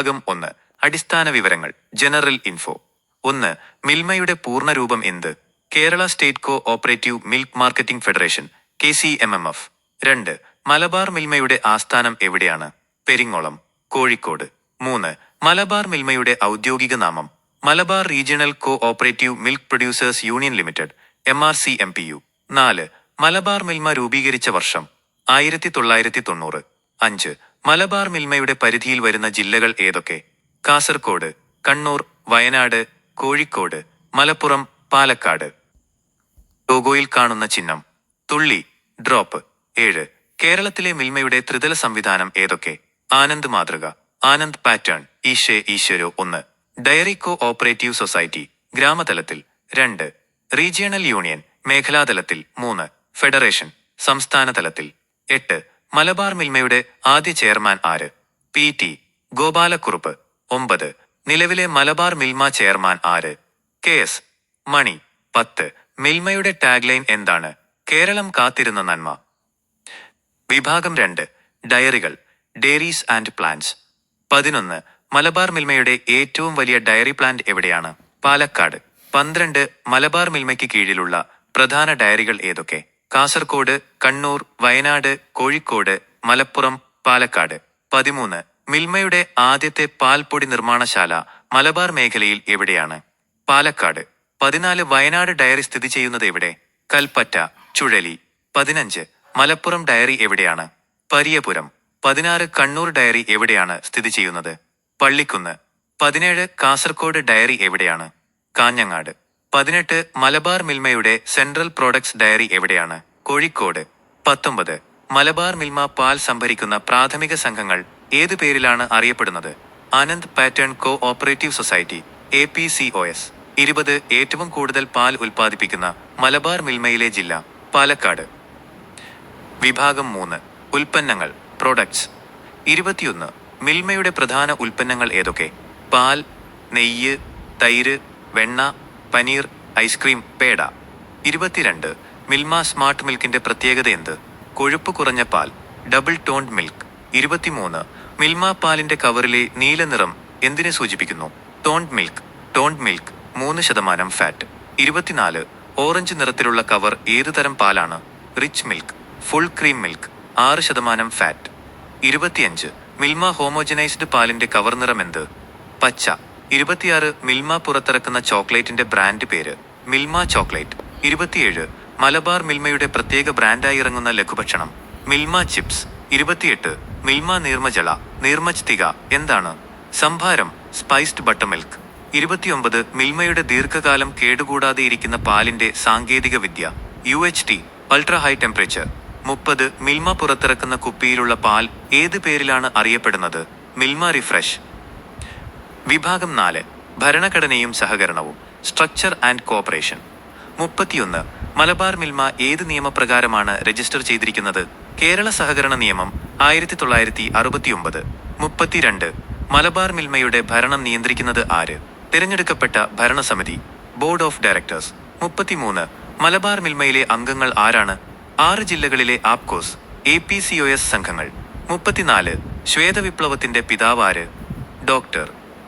ഭാഗം 1. അടിസ്ഥാന വിവരങ്ങൾ. General info. 1. മിൽമയുടെ പൂർണ്ണരൂപം എന്ത്? Kerala state cooperative milk marketing federation KCMMF. 2. Malabar മിൽമയുടെ ആസ്ഥാനം എവിടെയാണ്? പെരിങ്ങോളം, കോഴിക്കോട്. 3. മലബാർ മിൽമയുടെ ഔദ്യോഗിക നാമം? Malabar regional co operative milk producers union limited MRCMPU. 4. Malabar Milma രൂപീകരിച്ച വർഷം? 1990. 5. മലബാർ മിൽമയുടെ പരിധിയിൽ വരുന്ന ജില്ലകൾ ഏതൊക്കെ? കാസർകോട്, കണ്ണൂർ, വയനാട്, കോഴിക്കോട്, മലപ്പുറം, പാലക്കാട്. ലോഗോയിൽ കാണുന്ന ചിഹ്നം? തുള്ളി, ഡ്രോപ്പ്. 7. കേരളത്തിലെ മിൽമയുടെ ത്രിതല സംവിധാനം ഏതൊക്കെ? ആനന്ദ് മാതൃക, ആനന്ദ് പാറ്റേൺ, ഈശ്വരോ 1. ഡയറി കോ ഓപ്പറേറ്റീവ് സൊസൈറ്റി ഗ്രാമതലത്തിൽ. 2. റീജിയണൽ യൂണിയൻ മേഖലാതലത്തിൽ. 3. ഫെഡറേഷൻ സംസ്ഥാന തലത്തിൽ. 8. മലബാർ മിൽമയുടെ ആദ്യ ചെയർമാൻ ആര്? PT ഗോപാലക്കുറുപ്പ്. 9. നിലവിലെ മലബാർ മിൽമ ചെയർമാൻ ആര്? KS മണി. 10. മിൽമയുടെ ടാഗ്ലൈൻ എന്താണ്? കേരളം കാത്തിരുന്ന നന്മ. വിഭാഗം 2. ഡയറികൾ, ഡെയറീസ് ആൻഡ് പ്ലാന്റ്സ്. 11. മലബാർ മിൽമയുടെ ഏറ്റവും വലിയ ഡയറി പ്ലാന്റ് എവിടെയാണ്? പാലക്കാട്. 12. മലബാർ മിൽമയ്ക്ക് കീഴിലുള്ള പ്രധാന ഡയറികൾ ഏതൊക്കെ? കാസർകോട്, കണ്ണൂർ, വയനാട്, കോഴിക്കോട്, മലപ്പുറം, പാലക്കാട്. 13. മിൽമയുടെ ആദ്യത്തെ പാൽപ്പൊടി നിർമ്മാണശാല മലബാർ മേഖലയിൽ എവിടെയാണ്? പാലക്കാട്. 14. വയനാട് ഡയറി സ്ഥിതി ചെയ്യുന്നത് എവിടെ? കൽപ്പറ്റ, ചുഴലി. 15. മലപ്പുറം ഡയറി എവിടെയാണ്? പരിയപുരം. 16. കണ്ണൂർ ഡയറി എവിടെയാണ് സ്ഥിതി ചെയ്യുന്നത്? പള്ളിക്കുന്ന്. 17. കാസർകോട് ഡയറി എവിടെയാണ്? കാഞ്ഞങ്ങാട്. 18. മലബാർ മിൽമയുടെ സെൻട്രൽ പ്രോഡക്ട്സ് ഡയറി എവിടെയാണ്? കോഴിക്കോട്. 19. മലബാർ മിൽമ പാൽ സംഭരിക്കുന്ന പ്രാഥമിക സംഘങ്ങൾ ഏതു പേരിലാണ് അറിയപ്പെടുന്നത്? Anand pattern co operative society APCOS. 20. ഏറ്റവും കൂടുതൽ പാൽ ഉൽപ്പാദിപ്പിക്കുന്ന മലബാർ മിൽമയിലെ ജില്ല? പാലക്കാട്. വിഭാഗം 3. ഉൽപ്പന്നങ്ങൾ, പ്രോഡക്ട്സ്. 21. മിൽമയുടെ പ്രധാന ഉൽപ്പന്നങ്ങൾ ഏതൊക്കെ? പാൽ, നെയ്യ്, തൈര്, വെണ്ണ, പനീർ, ഐസ്ക്രീം, പേട. 22. മിൽമ സ്മാർട്ട് മിൽക്കിന്റെ പ്രത്യേകത എന്ത്? കൊഴുപ്പ് കുറഞ്ഞ പാൽ, ഡബിൾ ടോൺഡ് മിൽക്ക്. 23. മിൽമ പാലിന്റെ കവറിലെ നീല നിറം എന്തിനെ സൂചിപ്പിക്കുന്നു? Toned milk. Toned milk 3% fat. 24. Orange നിറത്തിലുള്ള കവർ ഏതുതരം പാലാണ്? Rich milk. Full cream milk 6% fat. 25. Milma homogenised പാലിന്റെ കവർ നിറം എന്ത്? പച്ച. 26. മിൽമ പുറത്തിറക്കുന്ന ചോക്ലേറ്റിന്റെ ബ്രാൻഡ് പേര്? മിൽമ ചോക്ലേറ്റ്. 27. മലബാർ മിൽമയുടെ പ്രത്യേക ബ്രാൻഡായി ഇറങ്ങുന്ന ലഘുഭക്ഷണം? മിൽമ ചിപ്സ്. 28. മിൽമ നീർമജള, നീർമജ്തിക എന്താണ്? സംഭാരം, സ്പൈസ്ഡ് ബട്ടർ മിൽക്ക്. 29. മിൽമയുടെ ദീർഘകാലം കേടുകൂടാതെ ഇരിക്കുന്ന പാലിന്റെ സാങ്കേതിക വിദ്യ? UHT ultra high temperature. 30. Milma പുറത്തിറക്കുന്ന കുപ്പിയിലുള്ള പാൽ ഏത് പേരിലാണ് അറിയപ്പെടുന്നത്? മിൽമ റിഫ്രഷ്. വിഭാഗം 4. ഭരണഘടനയും സഹകരണവും, structure and cooperation. 31. Malabar Milma ഏത് നിയമപ്രകാരമാണ് രജിസ്റ്റർ ചെയ്തിരിക്കുന്നത്? കേരള സഹകരണ നിയമം 1969. 32. മലബാർ മിൽമയുടെ ഭരണം നിയന്ത്രിക്കുന്നത് ആര്? തിരഞ്ഞെടുക്കപ്പെട്ട ഭരണസമിതി, ബോർഡ് ഓഫ് ഡയറക്ടേഴ്സ്. 33. മലബാർ മിൽമയിലെ അംഗങ്ങൾ ആരാണ്? 6 ജില്ലകളിലെ ആപ്കോസ്, APCOS സംഘങ്ങൾ. 34. ശ്വേതവിപ്ലവത്തിന്റെ പിതാവ് ആര്? ഡോക്ടർ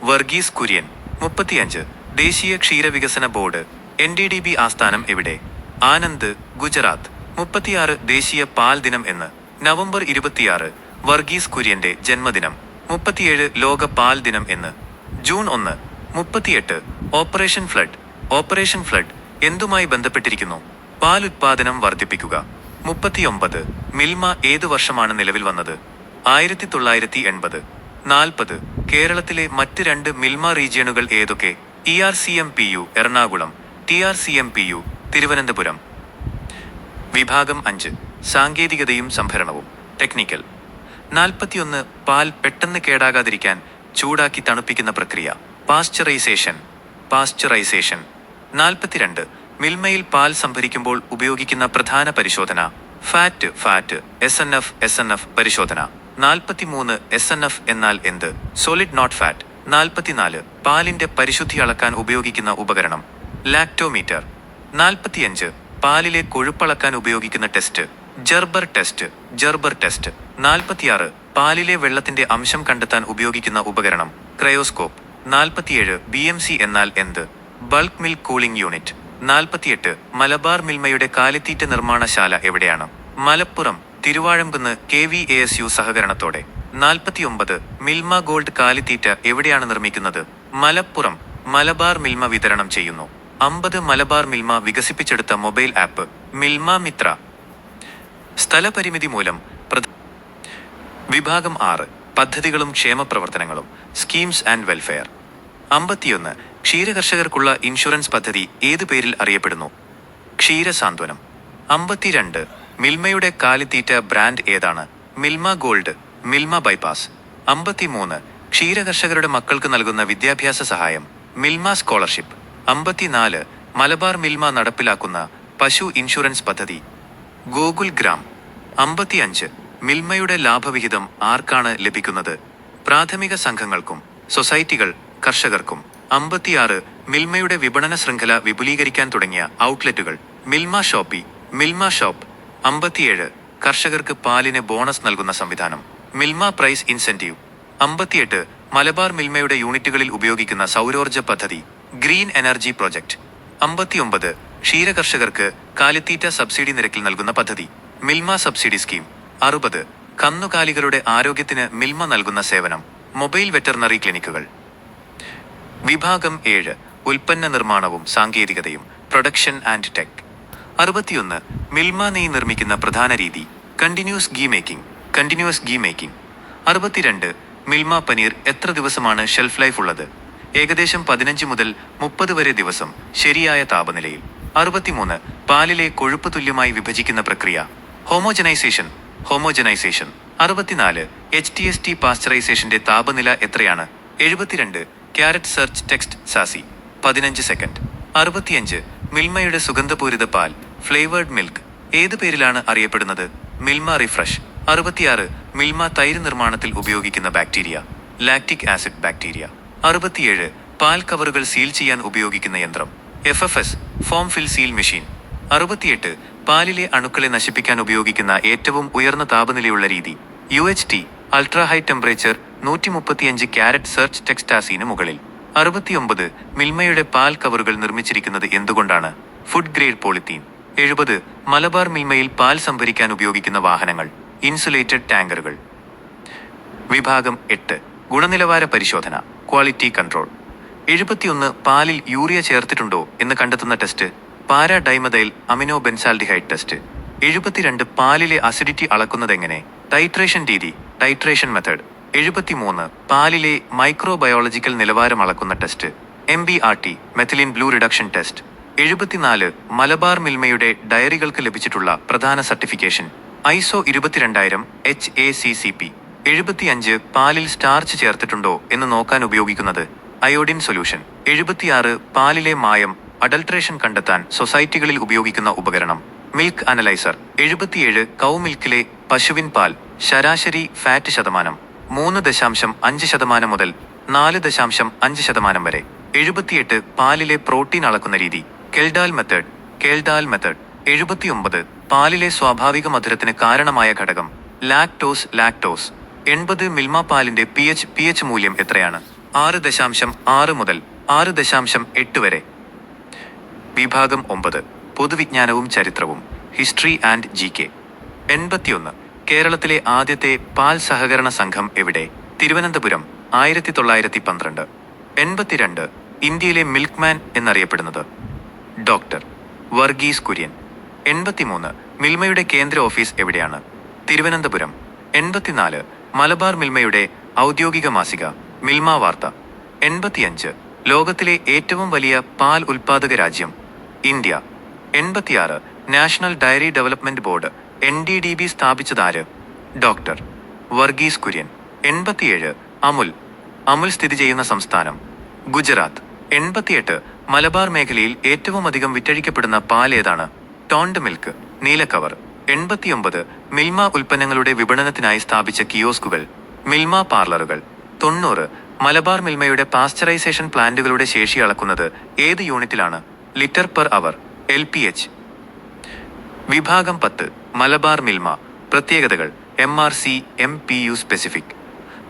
വർഗീസ് കുര്യൻ. 35. ദേശീയ ക്ഷീരവികസന ബോർഡ് NDDB ആസ്ഥാനം എവിടെ? ആനന്ദ്, ഗുജറാത്ത്. 36. ദേശീയ പാൽ ദിനം എന്ന്? നവംബർ 26, വർഗീസ് കുര്യന്റെ ജന്മദിനം. 37. ലോക പാൽ ദിനം എന്ന്? June 1. 38. Operation flood. Operation flood എന്തുമായി ബന്ധപ്പെട്ടിരിക്കുന്നു? പാൽ ഉത്പാദനം വർദ്ധിപ്പിക്കുക. 39. മിൽമ ഏതു വർഷമാണ് നിലവിൽ വന്നത്? 1980. 40. കേരളത്തിലെ മറ്റ് 2 മിൽമ റീജിയണുകൾ ഏതൊക്കെ? ERCMPU Ernakulam, TRCMPU Thiruvananthapuram. വിഭാഗം 5. സാങ്കേതികതയും സംഭരണവും, ടെക്നിക്കൽ. 41. പാൽ പെട്ടെന്ന് കേടാകാതിരിക്കാൻ ചൂടാക്കി തണുപ്പിക്കുന്ന പ്രക്രിയ? പാസ്ചറൈസേഷൻ. പാസ്ചറൈസേഷൻ. 42. മിൽമയിൽ പാൽ സംഭരിക്കുമ്പോൾ ഉപയോഗിക്കുന്ന പ്രധാന പരിശോധന? ഫാറ്റ് SNF പരിശോധന. 43. SNF എന്നാൽ എന്ത്? Solid not fat. 44. പാലിന്റെ പരിശുദ്ധി അളക്കാൻ ഉപയോഗിക്കുന്ന ഉപകരണം? ലാക്ടോമീറ്റർ. 45. പാലിലെ കൊഴുപ്പളക്കാൻ ഉപയോഗിക്കുന്ന ടെസ്റ്റ്? Gerber test. 46. പാലിലെ വെള്ളത്തിന്റെ അംശം കണ്ടെത്താൻ ഉപയോഗിക്കുന്ന ഉപകരണം ക്രയോസ്കോപ്പ്. 47 BMC എന്നാൽ എന്ത്? Bulk milk cooling unit. 48 Malabar മിൽമയുടെ കാലിത്തീറ്റ നിർമ്മാണശാല എവിടെയാണ്? മലപ്പുറം തിരുവാഴംകുന്ന് KVASU സഹകരണത്തോടെ. 49 മിൽമ ഗോൾഡ് കാലിത്തീറ്റ എവിടെയാണ് നിർമ്മിക്കുന്നത്? മലപ്പുറം. മലബാർ മിൽമ വിതരണം ചെയ്യുന്നു. 50 മലബാർ മിൽമ വികസിപ്പിച്ചെടുത്ത മൊബൈൽ ആപ്പ് മിൽമ മിത്ര. സ്ഥലപരിമിതി മൂലം വിഭാഗം 6 പദ്ധതികളും ക്ഷേമപ്രവർത്തനങ്ങളും സ്കീംസ് ആൻഡ് വെൽഫെയർ. 51 ക്ഷീരകർഷകർക്കുള്ള ഇൻഷുറൻസ് പദ്ധതി ഏതു പേരിൽ അറിയപ്പെടുന്നു? ക്ഷീരസാന്ത്വനം. 52 മിൽമയുടെ കാലിത്തീറ്റ ബ്രാൻഡ് ഏതാണ്? Milma gold, Milma bypass. 53 ക്ഷീരകർഷകരുടെ മക്കൾക്ക് നൽകുന്ന വിദ്യാഭ്യാസ സഹായം മിൽമ സ്കോളർഷിപ്പ്. 54 മലബാർ മിൽമ നടപ്പിലാക്കുന്ന പശു ഇൻഷുറൻസ് പദ്ധതി ഗോകുൽ ഗ്രാം. 55 മിൽമയുടെ ലാഭവിഹിതം ആർക്കാണ് ലഭിക്കുന്നത്? പ്രാഥമിക സംഘങ്ങൾക്കും സൊസൈറ്റികൾ, കർഷകർക്കും. 56 മിൽമയുടെ വിപണന ശൃംഖല വിപുലീകരിക്കാൻ തുടങ്ങിയ ഔട്ട്ലെറ്റുകൾ മിൽമ ഷോപ്പി, മിൽമ ഷോപ്പ്. 57 കർഷകർക്ക് പാലിന് ബോണസ് നൽകുന്ന സംവിധാനം മിൽമ പ്രൈസ് ഇൻസെന്റീവ്. 58 മലബാർ മിൽമയുടെ യൂണിറ്റുകളിൽ ഉപയോഗിക്കുന്ന സൗരോർജ്ജ പദ്ധതി ഗ്രീൻ എനർജി പ്രോജക്റ്റ്. 59 ക്ഷീരകർഷകർക്ക് കാലിത്തീറ്റ സബ്സിഡി നിരക്കിൽ നൽകുന്ന പദ്ധതി മിൽമ സബ്സിഡി സ്കീം. 60 കന്നുകാലികളുടെ ആരോഗ്യത്തിന് മിൽമ നൽകുന്ന സേവനം മൊബൈൽ വെറ്ററിനറി ക്ലിനിക്കുകൾ. വിഭാഗം 7 ഉൽപ്പന്ന നിർമ്മാണവും സാങ്കേതികതയും പ്രൊഡക്ഷൻ ആൻഡ് ടെക്. 61 മിൽമ നെയ്യ് നിർമ്മിക്കുന്ന പ്രധാന രീതി continuous ghee making, continuous ghee making. 62 Milma paneer എത്ര ദിവസമാണ് ഷെൽഫ് ലൈഫ് ഉള്ളത്? ഏകദേശം 15 മുതൽ 30 വരെ ദിവസം ശരിയായ താപനിലയിൽ. 63 പാലിലെ കൊഴുപ്പ് തുല്യമായി വിഭജിക്കുന്ന പ്രക്രിയ ഹോമോജനൈസേഷൻ, ഹോമോജനൈസേഷൻ. 64 HTST പാസ്ചറൈസേഷന്റെ താപനില എത്രയാണ്? 72 ക്യാരറ്റ് സെർച്ച് ടെക്സ്റ്റ് സാസി 15 സെക്കൻഡ്. 65 മിൽമയുടെ സുഗന്ധപൂരിത പാൽ ഫ്ലേവേർഡ് മിൽക്ക് ഏത് പേരിലാണ് അറിയപ്പെടുന്നത്? മിൽമ റിഫ്രഷ്. 66 മിൽമ തൈര് നിർമ്മാണത്തിൽ ഉപയോഗിക്കുന്ന ബാക്ടീരിയ ലാക്റ്റിക് ആസിഡ് ബാക്ടീരിയ. 67 പാൽ കവറുകൾ സീൽ ചെയ്യാൻ ഉപയോഗിക്കുന്ന യന്ത്രം FFS form fill seal machine. 68 പാലിലെ അണുക്കളെ നശിപ്പിക്കാൻ ഉപയോഗിക്കുന്ന ഏറ്റവും ഉയർന്ന താപനിലയുള്ള രീതി UHT അൾട്രാ ഹൈ ടെമ്പറേച്ചർ 135 ക്യാരറ്റ് സെർച്ച് ടെക്സ്റ്റാസിന് മുകളിൽ. 69 മിൽമയുടെ പാൽ കവറുകൾ നിർമ്മിച്ചിരിക്കുന്നത് എന്തുകൊണ്ടാണ്? Food grade polythene. 70 മലബാർ മിൽമയിൽ പാൽ സംഭരിക്കാൻ ഉപയോഗിക്കുന്ന വാഹനങ്ങൾ ഇൻസുലേറ്റഡ് ടാങ്കറുകൾ. വിഭാഗം 8 ഗുണനിലവാര പരിശോധന ക്വാളിറ്റി കൺട്രോൾ. 71 പാലിൽ യൂറിയ ചേർത്തിട്ടുണ്ടോ എന്ന് കണ്ടെത്തുന്ന test paradimethyl amino benzaldehyde test. 72 പാലിലെ അസിഡിറ്റി അളക്കുന്നതെങ്ങനെ? ടൈട്രേഷൻ രീതി ടൈട്രേഷൻ മെത്തേഡ്. 73 പാലിലെ മൈക്രോബയോളജിക്കൽ നിലവാരം അളക്കുന്ന test MBRT methylene blue reduction test. 74 Malabar മിൽമയുടെ ഡയറികൾക്ക് ലഭിച്ചിട്ടുള്ള പ്രധാന സർട്ടിഫിക്കേഷൻ ISO 22000 HACCP. 75 പാലിൽ സ്റ്റാർച്ച് ചേർത്തിട്ടുണ്ടോ എന്ന് നോക്കാൻ ഉപയോഗിക്കുന്നത് അയോഡിൻ സൊല്യൂഷൻ. 76 പാലിലെ മായം അഡൾട്രേഷൻ കണ്ടെത്താൻ സൊസൈറ്റികളിൽ ഉപയോഗിക്കുന്ന ഉപകരണം മിൽക്ക് അനലൈസർ. 77 കൗ മിൽക്കിലെ പശുവിൻ പാൽ ശരാശരി ഫാറ്റ് ശതമാനം 3.5% മുതൽ 4.5% വരെ. 78 പാലിലെ പ്രോട്ടീൻ അളക്കുന്ന രീതി കെൽഡാൽ മെത്തേഡ്, കെൽഡാൽ മെത്തേഡ്. 79 പാലിലെ സ്വാഭാവിക മധുരത്തിന് കാരണമായ ഘടകം ലാക്ടോസ്, ലാക്ടോസ്. 80 മിൽമ പാലിന്റെ pH മൂല്യം എത്രയാണ്? 6.6 മുതൽ 6.8 വരെ. വിഭാഗം 9 പൊതുവിജ്ഞാനവും ചരിത്രവും ഹിസ്റ്ററി ആൻഡ് GK. 81 കേരളത്തിലെ ആദ്യത്തെ പാൽ സഹകരണ സംഘം എവിടെ? തിരുവനന്തപുരം 1912. 82 ഇന്ത്യയിലെ മിൽക്ക്മാൻ എന്നറിയപ്പെടുന്നത് ഡോക്ടർ വർഗീസ് കുര്യൻ. 83 മിൽമയുടെ കേന്ദ്ര ഓഫീസ് എവിടെയാണ്? തിരുവനന്തപുരം. 84 മലബാർ മിൽമയുടെ ഔദ്യോഗിക മാസിക മിൽമ വാർത്ത. 85 ലോകത്തിലെ ഏറ്റവും വലിയ പാൽ ഉൽപാദക രാജ്യം India. 86 national dairy development board NDDB സ്ഥാപിച്ചതാര്? ഡോക്ടർ വർഗീസ് കുര്യൻ. 87 അമുൽ, അമുൽ സ്ഥിതി ചെയ്യുന്ന സംസ്ഥാനം ഗുജറാത്ത്. 88 മലബാർ മേഖലയിൽ ഏറ്റവും അധികം വിറ്റഴിക്കപ്പെടുന്ന പാൽ ഏതാണ്? Toned milk, നീലക്കവർ. 89 മിൽമ ഉൽപ്പന്നങ്ങളുടെ വിപണനത്തിനായി സ്ഥാപിച്ച കിയോസ്കുകൾ മിൽമ പാർലറുകൾ. 90 മലബാർ മിൽമയുടെ പാസ്ചറൈസേഷൻ പ്ലാന്റുകളുടെ ശേഷി അളക്കുന്നത് ഏത് യൂണിറ്റിലാണ്? Litre per hour LPH. വിഭാഗം 10 മലബാർ മിൽമ പ്രത്യേകതകൾ MRC MPU സ്പെസിഫിക്.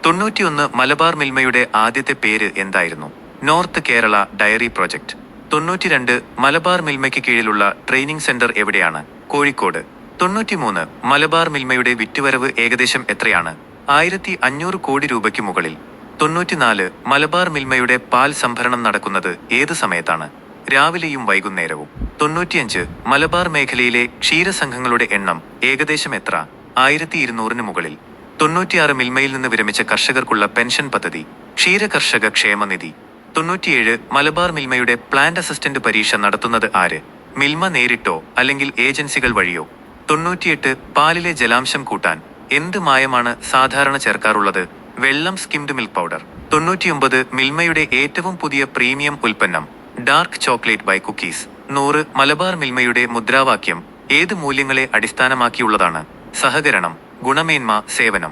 91 മലബാർ മിൽമയുടെ ആദ്യത്തെ പേര് എന്തായിരുന്നു? North Kerala dairy project. 92 Malabar മിൽമയ്ക്ക് കീഴിലുള്ള ട്രെയിനിംഗ് സെന്റർ എവിടെയാണ്? കോഴിക്കോട്. 93 മലബാർ മിൽമയുടെ വിറ്റുവരവ് ഏകദേശം എത്രയാണ്? 1500 കോടി രൂപയ്ക്ക് മുകളിൽ. 94 മലബാർ മിൽമയുടെ പാൽ സംഭരണം നടക്കുന്നത് ഏത് സമയത്താണ്? രാവിലെയും വൈകുന്നേരവും. 95 മലബാർ മേഖലയിലെ ക്ഷീരസംഘങ്ങളുടെ എണ്ണം ഏകദേശം എത്ര? 1200-ന് മുകളിൽ. 96 മിൽമയിൽ നിന്ന് വിരമിച്ച കർഷകർക്കുള്ള പെൻഷൻ പദ്ധതി ക്ഷീരകർഷക ക്ഷേമനിധി. 97 മലബാർ മിൽമയുടെ പ്ലാന്റ് അസിസ്റ്റന്റ് പരീക്ഷ നടത്തുന്നത് ആര്? മിൽമ നേരിട്ടോ അല്ലെങ്കിൽ ഏജൻസികൾ വഴിയോ? 98 പാലിലെ ജലാംശം കൂട്ടാൻ എന്ത് മായമാണ് സാധാരണ ചേർക്കാറുള്ളത്? വെള്ളം, സ്കിംഡ് മിൽക്ക് പൗഡർ. 99 മിൽമയുടെ ഏറ്റവും പുതിയ പ്രീമിയം ഉൽപ്പന്നം dark chocolate by cookies. 100 Malabar മിൽമയുടെ മുദ്രാവാക്യം ഏത് മൂല്യങ്ങളെ അടിസ്ഥാനമാക്കിയുള്ളതാണ്? സഹകരണം, ഗുണമേന്മ, സേവനം.